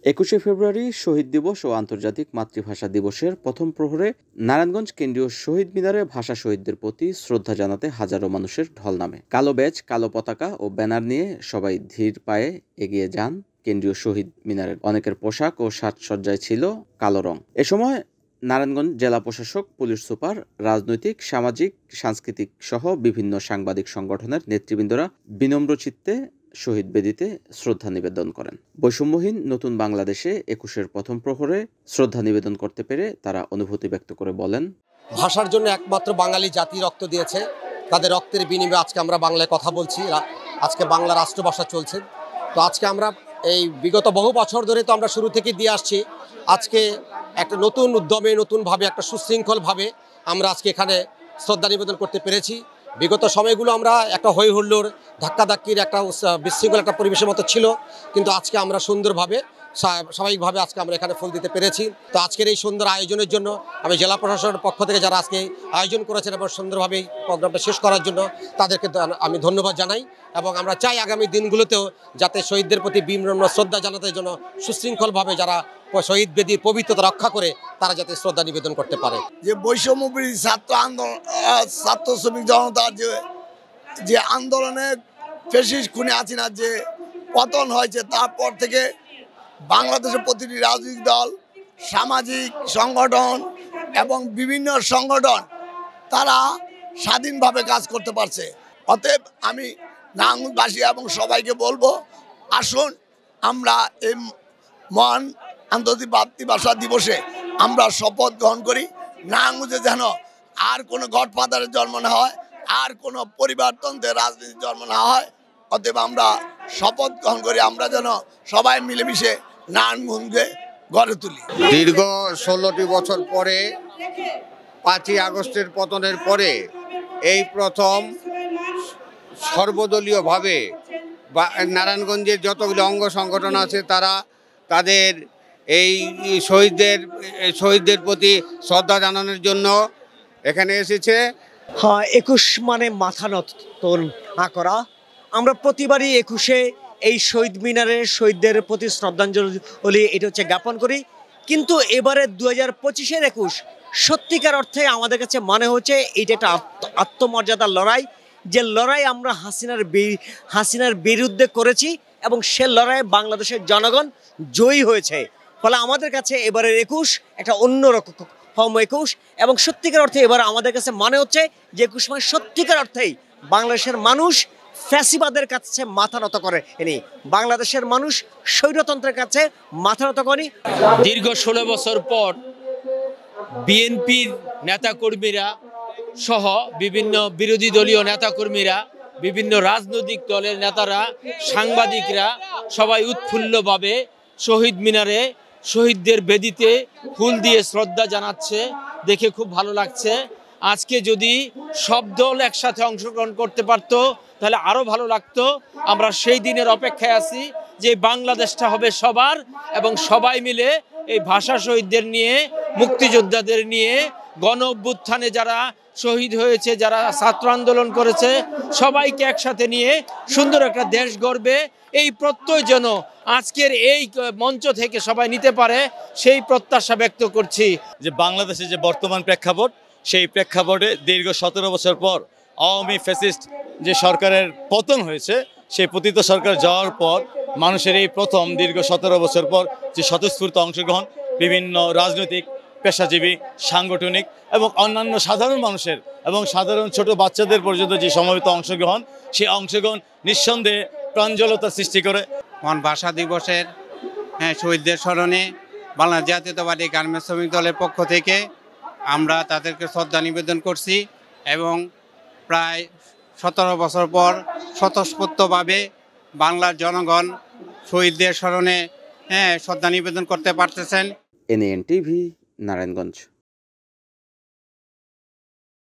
21শে ফেব্রুয়ারি শহীদ দিবস ও আন্তর্জাতিক মাতৃভাষা দিবসের প্রথম প্রহরে নারায়ণগঞ্জ কেন্দ্রীয় শহীদ মিনারে ভাষা শহীদদের প্রতি শ্রদ্ধা জানাতে হাজারো মানুষের ঢল নামে। কালো ব্যাজ, কালো পতাকা ও ব্যানার নিয়ে সবাই ধীর পায়ে এগিয়ে যান কেন্দ্রীয় শহীদ মিনারের। অনেকের পোশাক ও সাজসজ্জায় ছিল কালো রং। এ সময় নারায়ণগঞ্জ জেলা প্রশাসক, পুলিশ সুপার, রাজনৈতিক, সামাজিক, সাংস্কৃতিক সহ বিভিন্ন সাংবাদিক সংগঠনের নেতৃবৃন্দরা বিনম্র চিত্তে শহীদ বেদিতে শ্রদ্ধা নিবেদন করেন। বৈষম্যহীন নতুন বাংলাদেশে 21শের প্রথম প্রহরে শ্রদ্ধা নিবেদন করতে পেরে তারা অনুভূতি ব্যক্ত করে বলেন, ভাষার জন্য একমাত্র বাঙালি জাতি রক্ত দিয়েছে। তাদের রক্তের বিনিময়ে আজকে আমরা বাংলায় কথা বলছি, আজকে বাংলা রাষ্ট্রভাষা চলছে। তো আজকে আমরা এই বিগত বহু বছর ধরে তো আমরা শুরু থেকে দিয়ে আসছি, আজকে একটা নতুন উদ্যমে, নতুনভাবে, একটা সুশৃঙ্খলভাবে আমরা আজকে এখানে শ্রদ্ধা নিবেদন করতে পেরেছি। বিগত সময়গুলো আমরা একটা হই হুল্লোড়, ধাক্কাধাক্কির একটা বিশৃঙ্খল একটা পরিবেশের মতো ছিল, কিন্তু আজকে আমরা সুন্দরভাবে স্বাভাবিকভাবে আজকে আমরা এখানে ফুল দিতে পেরেছি। তো আজকের এই সুন্দর আয়োজনের জন্য আমি জেলা প্রশাসনের পক্ষ থেকে যারা আজকে আয়োজন করেছেন এবং সুন্দরভাবে এই প্রোগ্রামটা শেষ করার জন্য তাদেরকে আমি ধন্যবাদ জানাই। এবং আমরা চাই আগামী দিনগুলোতেও যাতে শহীদদের প্রতি বিনম্র শ্রদ্ধা জানাতে জন্য সুশৃঙ্খলভাবে যারা শহীদ বেদির পবিত্রতা রক্ষা করে তারা যাতে শ্রদ্ধা নিবেদন করতে পারে। যে বৈষম্যবিরোধী ছাত্র আন্দোলন, ছাত্র শ্রমিক জনতার যে আন্দোলনে ফ্যাসিস্ট খুনি হাসিনার যে পতন হয়েছে, তারপর থেকে বাংলাদেশের প্রতিটি রাজনৈতিক দল, সামাজিক সংগঠন এবং বিভিন্ন সংগঠন তারা স্বাধীনভাবে কাজ করতে পারছে। অতএব আমি নারায়ণগঞ্জবাসী এবং সবাইকে বলবো, আসুন আমরা এই মহান আন্তর্জাতিক মাতৃভাষা দিবসে আমরা শপথ গ্রহণ করি, নারায়ণগঞ্জে যেন আর কোনো গডফাদারের জন্ম না হয়, আর কোনো পরিবারতন্ত্রের রাজনীতির জন্ম না হয়। অতএব আমরা শপথ গ্রহণ করি, আমরা যেন সবাই মিলেমিশে নারায়ণগঞ্জকে গড়ে তুলি। দীর্ঘ 16টি বছর পরে 5ই আগস্টের পতনের পরে এই প্রথম সর্বদলীয়ভাবে নারায়ণগঞ্জের যতগুলো অঙ্গ সংগঠন আছে তারা তাদের এই শহীদদের প্রতি শ্রদ্ধা জানানোর জন্য এখানে এসেছে। 21 মানে মাথা নত না করা। আমরা প্রতিবারই 21শে এই শহীদ মিনারে শহীদদের প্রতি শ্রদ্ধাঞ্জলি এটা হচ্ছে জ্ঞাপন করি, কিন্তু এবারে 2025-এর 21 সত্যিকার অর্থে আমাদের কাছে মনে হচ্ছে এটা একটা আত্মমর্যাদার লড়াই, যে লড়াই আমরা হাসিনার বিরুদ্ধে করেছি এবং সে লড়াইয়ে বাংলাদেশের জনগণ জয়ী হয়েছে। ফলে আমাদের কাছে এবারের 21 একটা অন্যরকম 21 এবং সত্যিকার অর্থে এবার আমাদের কাছে মনে হচ্ছে যে 21 মানে সত্যিকার অর্থেই বাংলাদেশের মানুষ ফ্যাসিবাদের কাছে মাথা নত করেনি, বাংলাদেশের মানুষ স্বৈরতন্ত্রের কাছে মাথা নত করেনি। দীর্ঘ 16 বছর পর বিএনপির নেতাকর্মীরা সহ বিভিন্ন বিরোধী দলীয় নেতাকর্মীরা, বিভিন্ন রাজনৈতিক দলের নেতারা, সাংবাদিকরা সবাই উৎফুল্লভাবে শহীদ মিনারে শহীদদের বেদিতে ফুল দিয়ে শ্রদ্ধা জানাচ্ছে, দেখে খুব ভালো লাগছে। আজকে যদি সব দল একসাথে অংশগ্রহণ করতে পারতো তাহলে আরও ভালো লাগতো। আমরা সেই দিনের অপেক্ষায় আছি যে বাংলাদেশটা হবে সবার, এবং সবাই মিলে এই ভাষা শহীদদের নিয়ে, মুক্তিযোদ্ধাদের নিয়ে, গণ অভ্যুত্থানে যারা শহীদ হয়েছে, যারা ছাত্র আন্দোলন করেছে, সবাইকে একসাথে নিয়ে সুন্দর একটা দেশ গড়বে, এই প্রত্যয় যেন আজকের এই মঞ্চ থেকে সবাই নিতে পারে, সেই প্রত্যাশা ব্যক্ত করছি। যে বাংলাদেশের যে বর্তমান প্রেক্ষাপট, সেই প্রেক্ষাপটে দীর্ঘ 17 বছর পর আওয়ামী ফ্যাসিস্ট যে সরকারের পতন হয়েছে, সেই পতিত সরকার যাওয়ার পর মানুষের এই প্রথম দীর্ঘ 17 বছর পর যে স্বতঃস্ফূর্ত অংশগ্রহণ, বিভিন্ন রাজনৈতিক, পেশাজীবী, সাংগঠনিক এবং অন্যান্য সাধারণ মানুষের এবং সাধারণ ছোট বাচ্চাদের পর্যন্ত যে সমবেত অংশগ্রহণ, সেই অংশগ্রহণ নিঃসন্দেহে প্রাঞ্জলতা সৃষ্টি করে। মহান ভাষা দিবসের শহীদদের স্মরণে বাংলাদেশ জাতীয়তাবাদী গার্মেন্টস শ্রমিক দলের পক্ষ থেকে আমরা তাদেরকে শ্রদ্ধা নিবেদন করছি এবং প্রায় 17 বছর পর স্বতঃস্ফূর্তভাবে বাংলার জনগণ শহীদদের স্মরণে শ্রদ্ধা নিবেদন করতে পারতেছেন। NAN TV, Narayanganj.